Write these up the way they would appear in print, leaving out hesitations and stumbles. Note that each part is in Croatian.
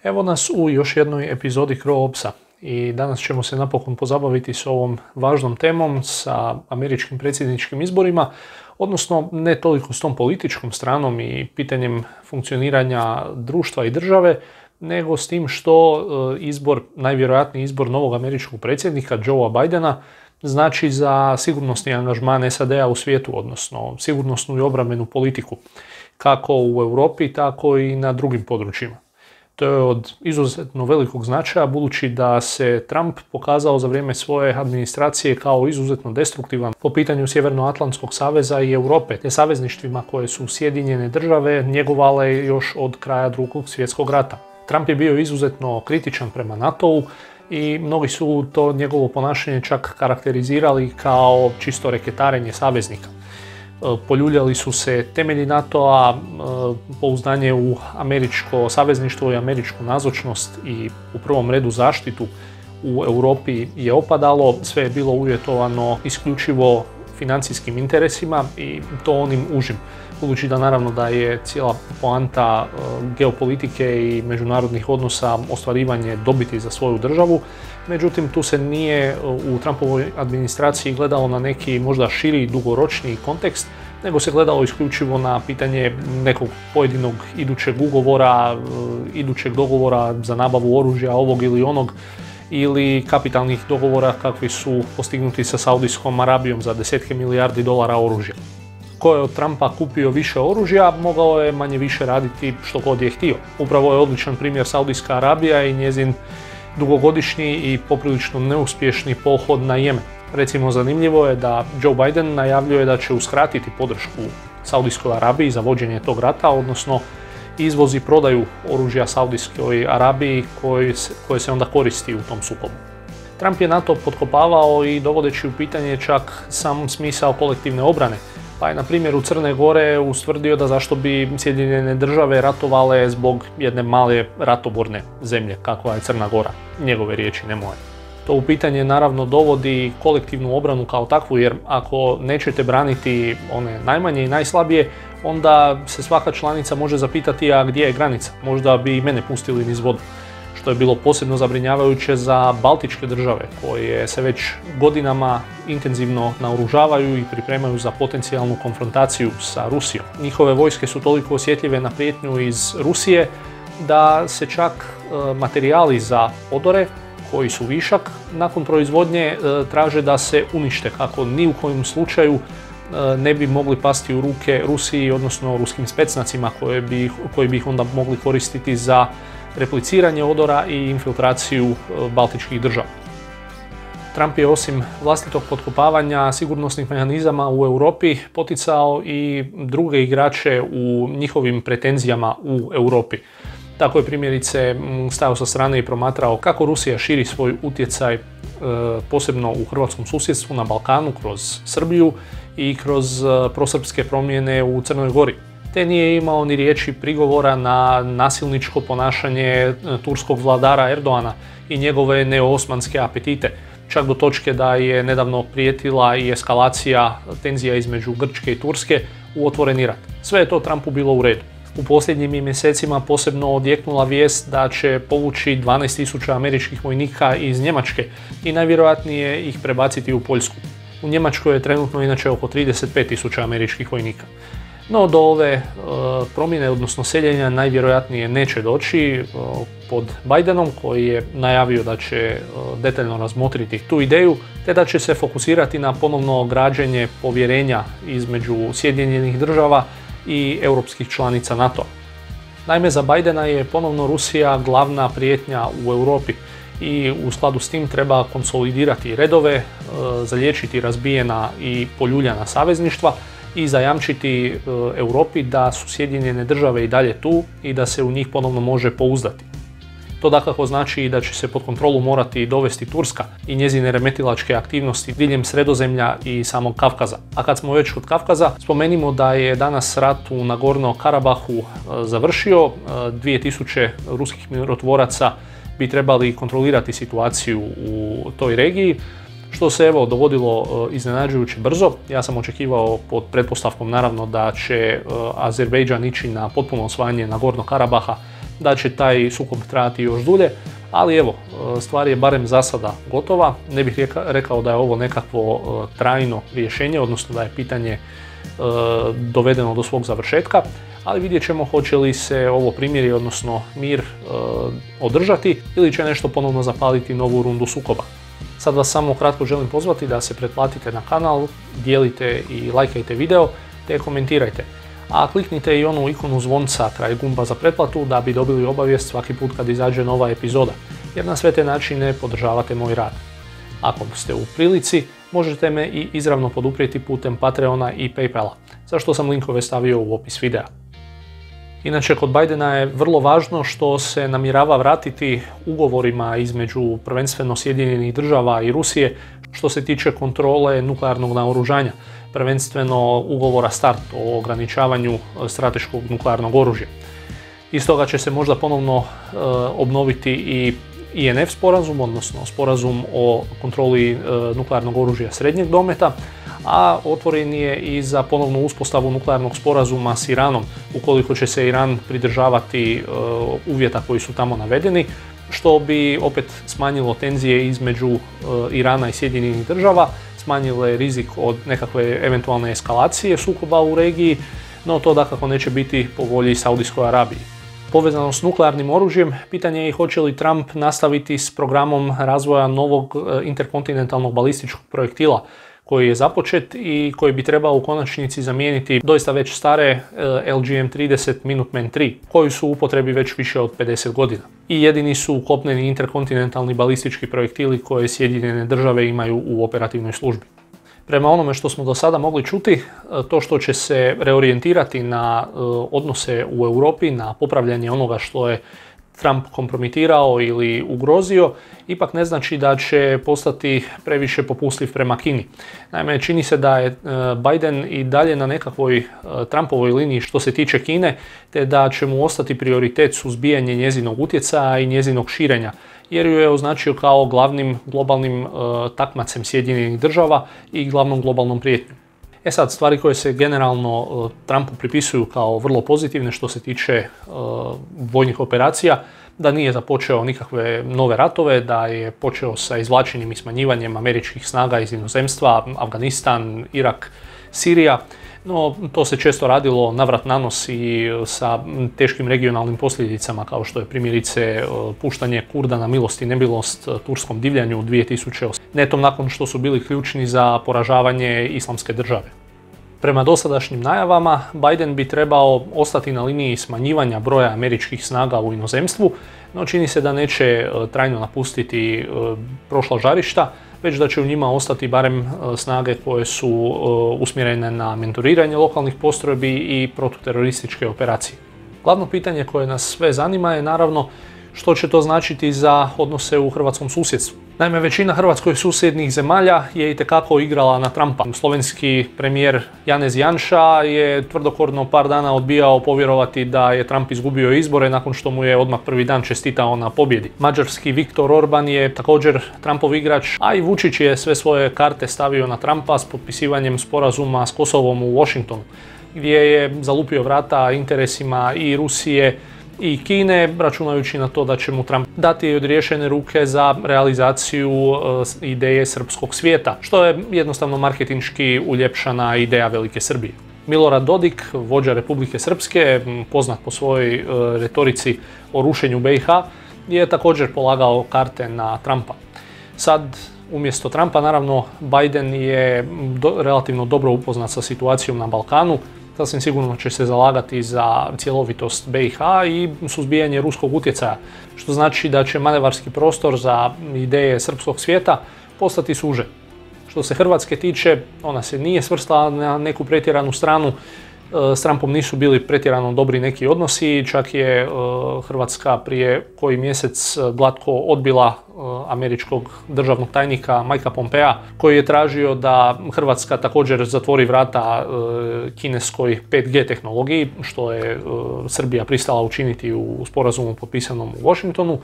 Evo nas u još jednoj epizodi CRO-Opsa i danas ćemo se napokon pozabaviti s ovom važnom temom sa američkim predsjedničkim izborima, odnosno ne toliko s tom političkom stranom i pitanjem funkcioniranja društva i države, nego s tim što najvjerojatniji izbor novog američkog predsjednika Joea Bidena znači za sigurnosni angažman SAD-a u svijetu, odnosno sigurnosnu i obrambenu politiku, kako u Europi, tako i na drugim područjima. To je od izuzetno velikog značaja, budući da se Trump pokazao za vrijeme svoje administracije kao izuzetno destruktivan po pitanju Sjevernoatlantskog saveza i Europe, te savezništvima koje su Sjedinjene države njegovale još od kraja Drugog svjetskog rata. Trump je bio izuzetno kritičan prema NATO-u i mnogi su to njegovo ponašanje čak karakterizirali kao čisto reketarenje saveznika. Poljuljali su se temelji NATO-a, pouzdanje u američko savezništvo i američku nazočnost i u prvom redu zaštitu u Europi je opadalo, sve je bilo uvjetovano isključivo financijskim interesima i to onim užim. Budući da naravno da je cijela poanta geopolitike i međunarodnih odnosa ostvarivanje dobiti za svoju državu, međutim tu se nije u Trumpovoj administraciji gledalo na neki možda širi, dugoročniji kontekst, nego se gledalo isključivo na pitanje nekog pojedinog idućeg dogovora za nabavu oružja ovog ili onog, ili kapitalnih dogovora kakvi su postignuti sa Saudijskom Arabijom za desetke milijardi dolara oružja. Ko je od Trumpa kupio više oružja, mogao je manje više raditi što god je htio. Upravo je odličan primjer Saudijska Arabija i njezin dugogodišnji i poprilično neuspješni pohod na Jemen. Recimo, zanimljivo je da Joe Biden najavljuje da će uskratiti podršku Saudijskoj Arabiji za vođenje tog rata, odnosno izvoz i prodaju oružja Saudijskoj Arabiji koje se onda koristi u tom sukobu. Trump je NATO potkopavao i dovodeći u pitanje čak sam smisao kolektivne obrane, pa je na primjer u Crne Gore ustvrdio da zašto bi Sjedinjene države ratovale zbog jedne male ratoborne zemlje kakva je Crna Gora. Njegove riječi, ne moje. To u pitanje naravno dovodi kolektivnu obranu kao takvu, jer ako nećete braniti one najmanje i najslabije, onda se svaka članica može zapitati a gdje je granica, možda bi i mene pustili niz vodu. Što je bilo posebno zabrinjavajuće za baltičke države koje se već godinama intenzivno naoružavaju i pripremaju za potencijalnu konfrontaciju sa Rusijom. Njihove vojske su toliko osjetljive na prijetnju iz Rusije da se čak materijali za odore koji su višak nakon proizvodnje traže da se unište, kako ni u kojem slučaju ne bi mogli pasti u ruke Rusiji, odnosno ruskim specnacima koji bi ih onda mogli koristiti za repliciranje odora i infiltraciju baltičkih država. Trump je osim vlastitog potkopavanja sigurnosnih mehanizama u Europi poticao i druge igrače u njihovim pretenzijama u Europi. Tako je primjerice stajao sa strane i promatrao kako Rusija širi svoj utjecaj posebno u hrvatskom susjedstvu na Balkanu kroz Srbiju i kroz prosrpske promjene u Crnoj Gori. Te nije imao ni riječi prigovora na nasilničko ponašanje turskog vladara Erdoana i njegove neoosmanske apetite, čak do točke da je nedavno prijetila i eskalacija tenzija između Grčke i Turske u otvoreni rat. Sve je to Trumpu bilo u redu. U posljednjim je mjesecima posebno odjeknula vijest da će povući 12.000 američkih vojnika iz Njemačke i najvjerojatnije ih prebaciti u Poljsku. U Njemačkoj je trenutno inače oko 35.000 američkih vojnika. No do ove promjene, odnosno seljenja, najvjerojatnije neće doći pod Bidenom, koji je najavio da će detaljno razmotriti tu ideju, te da će se fokusirati na ponovno građenje povjerenja između Sjedinjenih država i europskih članica NATO. Naime, za Bidena je ponovno Rusija glavna prijetnja u Europi i u skladu s tim treba konsolidirati redove, zaliječiti razbijena i poljuljana savezništva i zajamčiti Europi da su Sjedinjene države i dalje tu i da se u njih ponovno može pouzdati. To dakako znači i da će se pod kontrolu morati dovesti Turska i njezine remetilačke aktivnosti diljem Sredozemlja i samog Kavkaza. A kad smo već kod Kavkaza, spomenimo da je danas rat u Nagorno-Karabahu završio. 2000 ruskih mirotvoraca bi trebali kontrolirati situaciju u toj regiji, što se evo dogodilo iznenađujuće brzo. Ja sam očekivao pod pretpostavkom naravno da će Azerbejdžan ići na potpuno osvajanje Nagorno-Karabaha da će taj sukob trajati još dulje, ali evo, stvar je barem za sada gotova. Ne bih rekao da je ovo nekakvo trajno rješenje, odnosno da je pitanje dovedeno do svog završetka, ali vidjet ćemo hoće li se ovo primirje, odnosno mir, održati ili će nešto ponovno zapaliti novu rundu sukoba. Sad vas samo kratko želim pozvati da se pretplatite na kanal, dijelite i lajkajte video te komentirajte. A kliknite i onu ikonu zvonca kraj gumba za pretplatu da bi dobili obavijest svaki put kad izađe nova epizoda, jer na sve te načine podržavate moj rad. Ako ste u prilici, možete me i izravno poduprijeti putem Patreona i Paypala, za što sam linkove stavio u opis videa. Inače, kod Bidena je vrlo važno što se namjerava vratiti ugovorima između prvenstveno Sjedinjenih država i Rusije što se tiče kontrole nuklearnog naoružanja, prvenstveno ugovora START o ograničavanju strateškog nuklearnog oružja. Iz toga će se možda ponovno obnoviti i INF sporazum, odnosno sporazum o kontroli nuklearnog oružja srednjeg dometa, a otvoren je i za ponovnu uspostavu nuklearnog sporazuma s Iranom, ukoliko će se Iran pridržavati uvjeta koji su tamo navedeni, što bi opet smanjilo tenzije između Irana i Sjedinjenih država, smanjile rizik od nekakve eventualne eskalacije sukoba u regiji, no to dakako neće biti po volji Saudijskoj Arabiji. Povezano s nuklearnim oružjem, pitanje je hoće li Trump nastaviti s programom razvoja novog interkontinentalnog balističkog projektila koji je započet i koji bi trebao u konačnici zamijeniti doista već stare LGM-30 Minuteman III, koji su u upotrebi već više od 50 godina. I jedini su kopneni interkontinentalni balistički projektili koje Sjedinjene države imaju u operativnoj službi. Prema onome što smo do sada mogli čuti, to što će se reorijentirati na odnose u Europi, na popravljanje onoga što je Trump kompromitirao ili ugrozio, ipak ne znači da će postati previše popustljiv prema Kini. Naime, čini se da je Biden i dalje na nekakvoj Trumpovoj liniji što se tiče Kine, te da će mu ostati prioritet suzbijanje njezinog utjecaja i njezinog širenja, jer ju je označio kao glavnim globalnim takmacem Sjedinjenih država i glavnom globalnom prijetnjom. Sad, stvari koje se generalno Trumpu pripisuju kao vrlo pozitivne što se tiče vojnih operacija, da nije započeo nikakve nove ratove, da je počeo sa izvlačenjem i smanjivanjem američkih snaga iz inozemstva, Afganistan, Irak, Sirija. No, to se često radilo navrat nanos i sa teškim regionalnim posljedicama, kao što je primjerice puštanje Kurda na milost i nemilost turskom divljanju 2008. Netom nakon što su bili ključni za poražavanje Islamske države. Prema dosadašnjim najavama, Biden bi trebao ostati na liniji smanjivanja broja američkih snaga u inozemstvu, no čini se da neće trajno napustiti prošla žarišta, već da će u njima ostati barem snage koje su usmjerene na mentoriranje lokalnih postrojbi i protuterorističke operacije. Glavno pitanje koje nas sve zanima je naravno što će to značiti za odnose u hrvatskom susjedstvu. Naime, većina hrvatskoj susjednih zemalja je itekako igrala na Trumpa. Slovenski premijer Janez Janša je tvrdokorno par dana odbijao povjerovati da je Trump izgubio izbore nakon što mu je odmah prvi dan čestitao na pobjedi. Mađarski Viktor Orban je također Trumpov igrač, a i Vučić je sve svoje karte stavio na Trumpa s potpisivanjem sporazuma s Kosovom u Washingtonu, gdje je zalupio vrata interesima i Rusije i Kine, računajući na to da će mu Trump dati odriješene ruke za realizaciju ideje srpskog svijeta, što je jednostavno marketinški uljepšana ideja Velike Srbije. Milorad Dodik, vođa Republike Srpske, poznat po svojoj retorici o rušenju BiH, je također polagao karte na Trumpa. Sad, umjesto Trumpa, naravno, Biden je relativno dobro upoznat sa situacijom na Balkanu. Sasvim sigurno će se zalagati za cjelovitost BiH i suzbijanje ruskog utjecaja, što znači da će manevarski prostor za ideje srpskog svijeta postati suže. Što se Hrvatske tiče, ona se nije svrstala na neku pretjeranu stranu, s Trumpom nisu bili pretjerano dobri neki odnosi, čak je Hrvatska prije koji mjesec glatko odbila američkog državnog tajnika Mikea Pompea, koji je tražio da Hrvatska također zatvori vrata kineskoj 5G tehnologiji, što je Srbija pristala učiniti u sporazumu potpisanom u Washingtonu.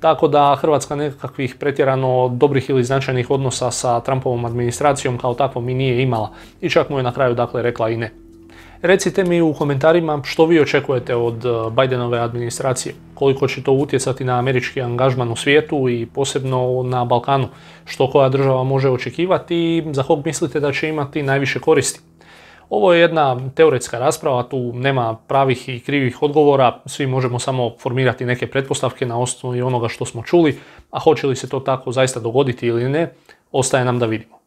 Tako da Hrvatska nekakvih pretjerano dobrih ili značajnih odnosa sa Trumpovom administracijom kao takvom i nije imala i čak mu je na kraju dakle rekla i ne. Recite mi u komentarima što vi očekujete od Bidenove administracije, koliko će to utjecati na američki angažman u svijetu i posebno na Balkanu, što koja država može očekivati i za kog mislite da će imati najviše koristi. Ovo je jedna teoretska rasprava, tu nema pravih i krivih odgovora, svi možemo samo formirati neke pretpostavke na osnovi onoga što smo čuli, a hoće li se to tako zaista dogoditi ili ne, ostaje nam da vidimo.